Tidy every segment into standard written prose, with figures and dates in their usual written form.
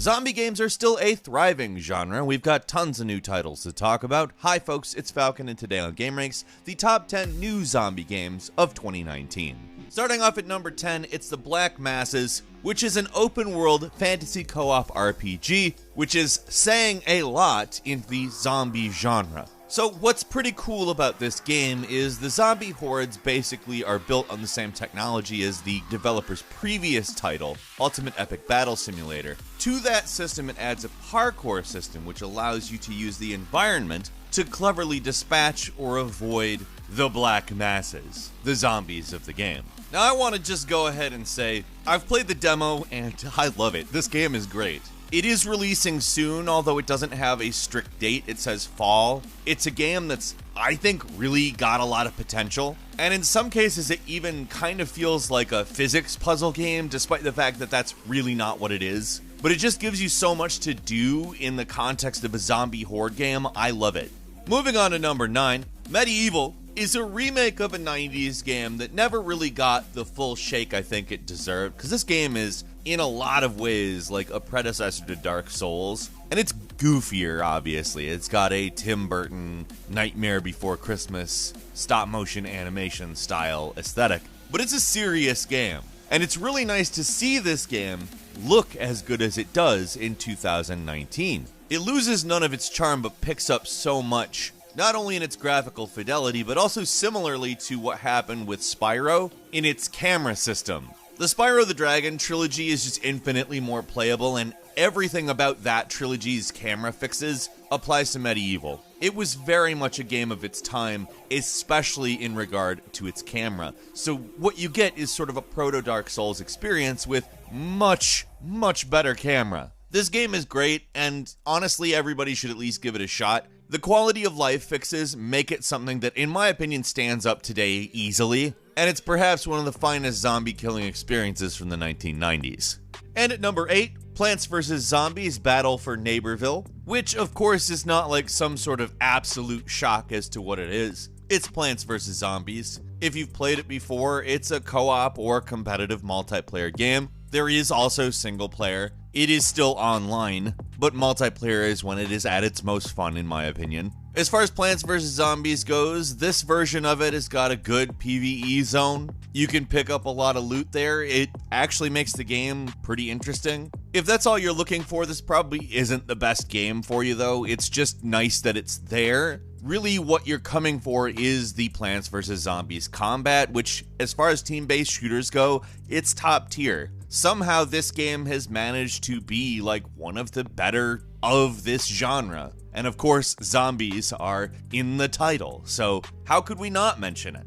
Zombie games are still a thriving genre. We've got tons of new titles to talk about. Hi folks, it's Falcon, and today on GameRanks, the top 10 new zombie games of 2019. Starting off at number 10, it's The Black Masses, which is an open-world fantasy co-op RPG, which is saying a lot in the zombie genre. So what's pretty cool about this game is the zombie hordes basically are built on the same technology as the developer's previous title, Ultimate Epic Battle Simulator. To that system, it adds a parkour system which allows you to use the environment to cleverly dispatch or avoid the Black Masses, the zombies of the game. Now I want to just go ahead and say, I've played the demo and I love it. This game is great. It is releasing soon, although it doesn't have a strict date. It says fall. It's a game that's, I think, really got a lot of potential. And in some cases, it even kind of feels like a physics puzzle game, despite the fact that that's really not what it is. But it just gives you so much to do in the context of a zombie horde game. I love it. Moving on to number 9, Medieval is a remake of a 90s game that never really got the full shake I think it deserved, because this game is, in a lot of ways, like a predecessor to Dark Souls, and it's goofier, obviously. It's got a Tim Burton Nightmare Before Christmas stop-motion animation style aesthetic, but it's a serious game, and it's really nice to see this game look as good as it does in 2019. It loses none of its charm, but picks up so much, not only in its graphical fidelity, but also similarly to what happened with Spyro in its camera system. The Spyro the Dragon trilogy is just infinitely more playable, and everything about that trilogy's camera fixes applies to Medieval. It was very much a game of its time, especially in regard to its camera. So what you get is sort of a proto-Dark Souls experience with much, much better camera. This game is great, and honestly, everybody should at least give it a shot. The quality of life fixes make it something that, in my opinion, stands up today easily, and it's perhaps one of the finest zombie killing experiences from the 1990s. And at number 8, Plants vs. Zombies Battle for Neighborville, which of course is not like some sort of absolute shock as to what it is. It's Plants vs. Zombies. If you've played it before, it's a co-op or competitive multiplayer game. There is also single player. It is still online, but multiplayer is when it is at its most fun, in my opinion. As far as Plants vs. Zombies goes, this version of it has got a good PvE zone. You can pick up a lot of loot there. It actually makes the game pretty interesting. If that's all you're looking for, this probably isn't the best game for you, though. It's just nice that it's there. Really, what you're coming for is the Plants vs. Zombies combat, which, as far as team-based shooters go, it's top tier. Somehow this game has managed to be like one of the better of this genre. And of course, zombies are in the title, so how could we not mention it?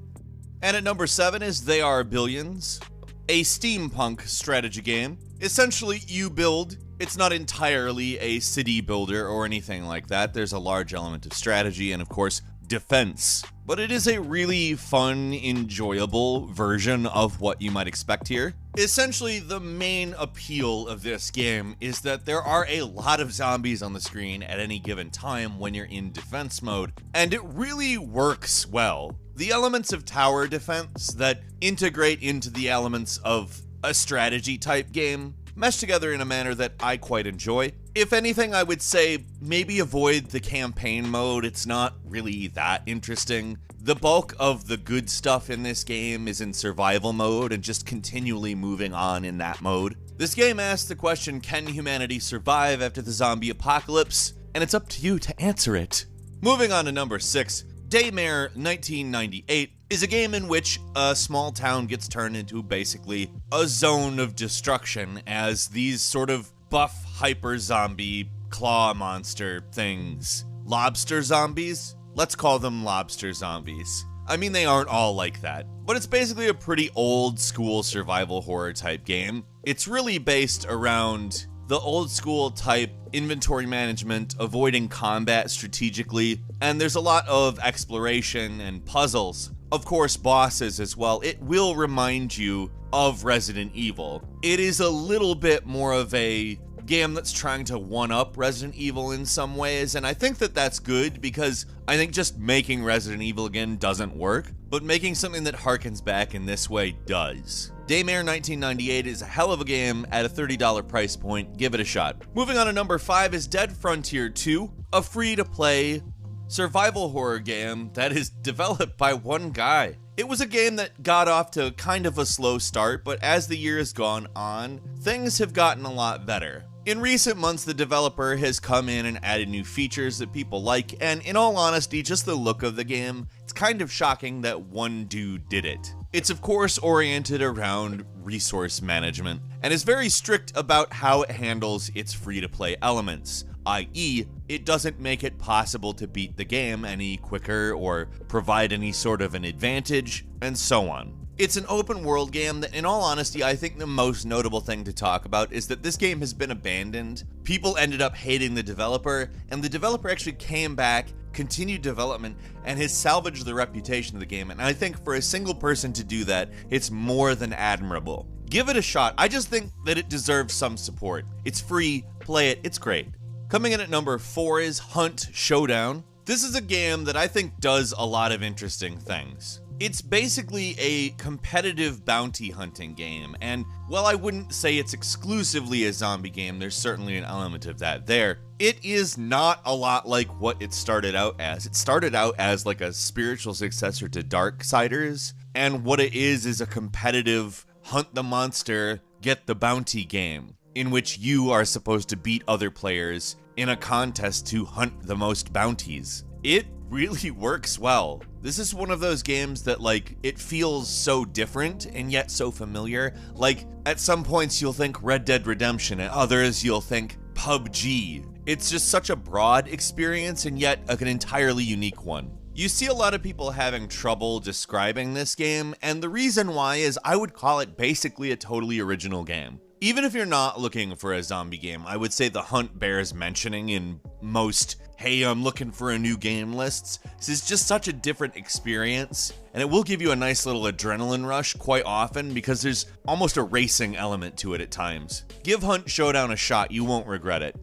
And at number 7 is They Are Billions, a steampunk strategy game. Essentially, you build. It's not entirely a city builder or anything like that. There's a large element of strategy and, of course, defense. But it is a really fun, enjoyable version of what you might expect here. Essentially, the main appeal of this game is that there are a lot of zombies on the screen at any given time when you're in defense mode, and it really works well. The elements of tower defense that integrate into the elements of a strategy type game mesh together in a manner that I quite enjoy. If anything, I would say maybe avoid the campaign mode. It's not really that interesting. The bulk of the good stuff in this game is in survival mode and just continually moving on in that mode. This game asks the question, can humanity survive after the zombie apocalypse? And it's up to you to answer it. Moving on to number 6, Daymare 1998 is a game in which a small town gets turned into basically a zone of destruction as these sort of buff hyper zombie claw monster things. Lobster zombies? Let's call them lobster zombies. I mean, they aren't all like that, but it's basically a pretty old school survival horror type game. It's really based around the old school type inventory management, avoiding combat strategically, and there's a lot of exploration and puzzles. Of course, bosses as well. It will remind you of Resident Evil. It is a little bit more of a game that's trying to one-up Resident Evil in some ways, and I think that that's good because I think just making Resident Evil again doesn't work, but making something that harkens back in this way does. Daymare 1998 is a hell of a game at a $30 price point. Give it a shot. Moving on to number 5 is Dead Frontier 2, a free-to-play survival horror game that is developed by one guy. It was a game that got off to kind of a slow start, but as the year has gone on, things have gotten a lot better. In recent months, the developer has come in and added new features that people like, and in all honesty, just the look of the game, it's kind of shocking that one dude did it. It's of course oriented around resource management, and is very strict about how it handles its free-to-play elements, i.e., it doesn't make it possible to beat the game any quicker or provide any sort of an advantage, and so on. It's an open world game that, in all honesty, I think the most notable thing to talk about is that this game has been abandoned. People ended up hating the developer, and the developer actually came back, continued development, and has salvaged the reputation of the game. And I think for a single person to do that, it's more than admirable. Give it a shot. I just think that it deserves some support. It's free, play it, it's great. Coming in at number 4 is Hunt Showdown. This is a game that I think does a lot of interesting things. It's basically a competitive bounty hunting game, and while I wouldn't say it's exclusively a zombie game, there's certainly an element of that there. It is not a lot like what it started out as. It started out as like a spiritual successor to Darksiders, and what it is a competitive hunt the monster, get the bounty game, in which you are supposed to beat other players in a contest to hunt the most bounties. It really works well. This is one of those games that, like, it feels so different and yet so familiar. Like, at some points you'll think Red Dead Redemption, at others you'll think PUBG. It's just such a broad experience and yet an entirely unique one. You see a lot of people having trouble describing this game, and the reason why is I would call it basically a totally original game. Even if you're not looking for a zombie game, I would say The Hunt bears mentioning in most, hey, I'm looking for a new game lists. This is just such a different experience, and it will give you a nice little adrenaline rush quite often because there's almost a racing element to it at times. Give Hunt Showdown a shot, you won't regret it.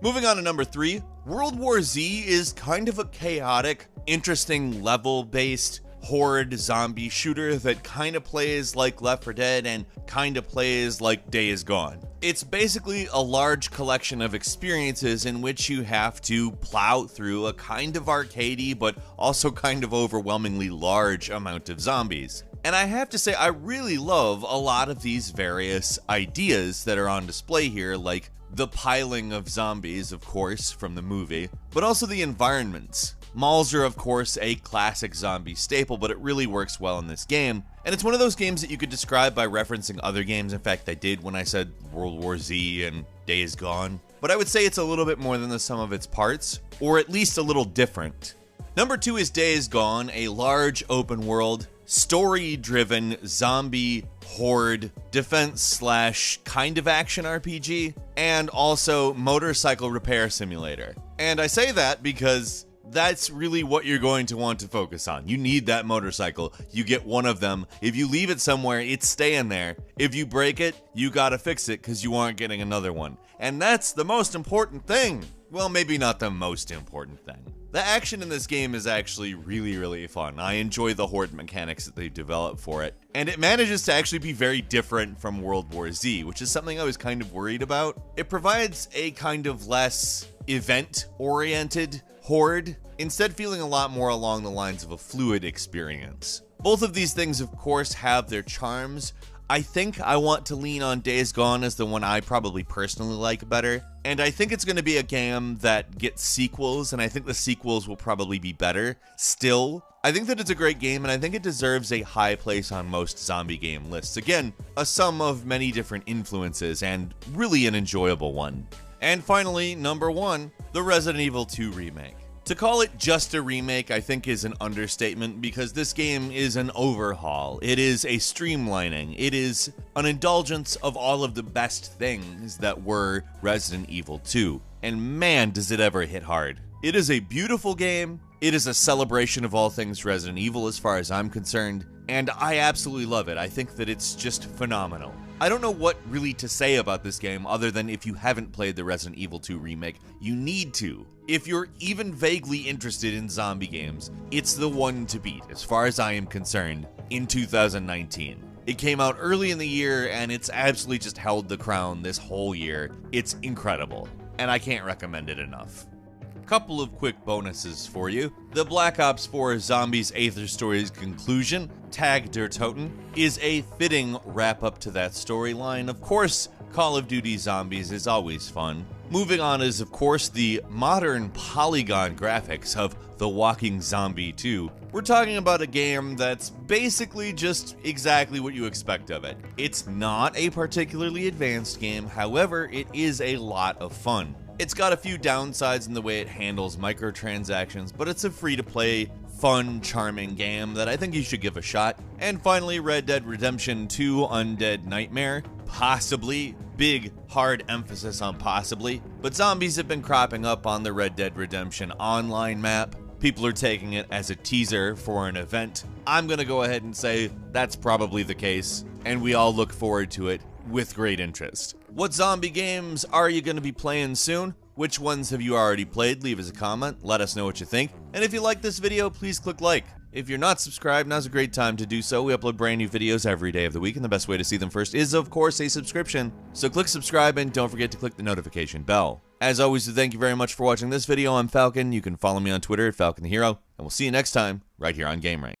Moving on to number 3, World War Z is kind of a chaotic, interesting level-based horde zombie shooter that kind of plays like Left 4 Dead and kind of plays like Days Gone. It's basically a large collection of experiences in which you have to plow through a kind of arcadey but also kind of overwhelmingly large amount of zombies. And I have to say, I really love a lot of these various ideas that are on display here, like the piling of zombies, of course, from the movie, but also the environments. Malls are, of course, a classic zombie staple, but it really works well in this game. And it's one of those games that you could describe by referencing other games. In fact, I did when I said World War Z and Days Gone. But I would say it's a little bit more than the sum of its parts, or at least a little different. Number 2 is Days Gone, a large open world, story-driven zombie horde defense / kind of action RPG, and also motorcycle repair simulator. And I say that because that's really what you're going to want to focus on. You need that motorcycle. You get one of them. If you leave it somewhere, it's staying there. If you break it, you gotta fix it because you aren't getting another one. And that's the most important thing. Well, maybe not the most important thing. The action in this game is actually really fun. I enjoy the horde mechanics that they've developed for it. And it manages to actually be very different from World War Z, which is something I was kind of worried about. It provides a kind of less event-oriented horde, instead feeling a lot more along the lines of a fluid experience. Both of these things, of course, have their charms. I think I want to lean on Days Gone as the one I probably personally like better, and I think it's going to be a game that gets sequels, and I think the sequels will probably be better. Still, I think that it's a great game, and I think it deserves a high place on most zombie game lists. Again, a sum of many different influences, and really an enjoyable one. And finally, number 1, the Resident Evil 2 remake. To call it just a remake, I think, is an understatement because this game is an overhaul. It is a streamlining. It is an indulgence of all of the best things that were Resident Evil 2. And man, does it ever hit hard. It is a beautiful game. It is a celebration of all things Resident Evil as far as I'm concerned. And I absolutely love it. I think that it's just phenomenal. I don't know what really to say about this game other than if you haven't played the Resident Evil 2 remake, you need to. If you're even vaguely interested in zombie games, it's the one to beat, as far as I am concerned, in 2019. It came out early in the year, and it's absolutely just held the crown this whole year. It's incredible, and I can't recommend it enough. Couple of quick bonuses for you. The Black Ops 4 Zombies Aether story's conclusion, Tag der Toten, is a fitting wrap-up to that storyline. Of course, Call of Duty Zombies is always fun. Moving on is, of course, the modern polygon graphics of The Walking Zombie 2. We're talking about a game that's basically just exactly what you expect of it. It's not a particularly advanced game, however, it is a lot of fun. It's got a few downsides in the way it handles microtransactions, but it's a free-to-play, fun, charming game that I think you should give a shot. And finally, Red Dead Redemption 2 Undead Nightmare. Possibly. Big, hard emphasis on possibly. But zombies have been cropping up on the Red Dead Redemption online map. People are taking it as a teaser for an event. I'm gonna go ahead and say that's probably the case, and we all look forward to it with great interest. What zombie games are you going to be playing soon? Which ones have you already played? Leave us a comment, let us know what you think. And if you like this video, please click like. If you're not subscribed, now's a great time to do so. We upload brand new videos every day of the week, and the best way to see them first is, of course, a subscription. So click subscribe, and don't forget to click the notification bell. As always, thank you very much for watching this video. I'm Falcon. You can follow me on Twitter at Falcon the Hero, and we'll see you next time right here on GameRanx.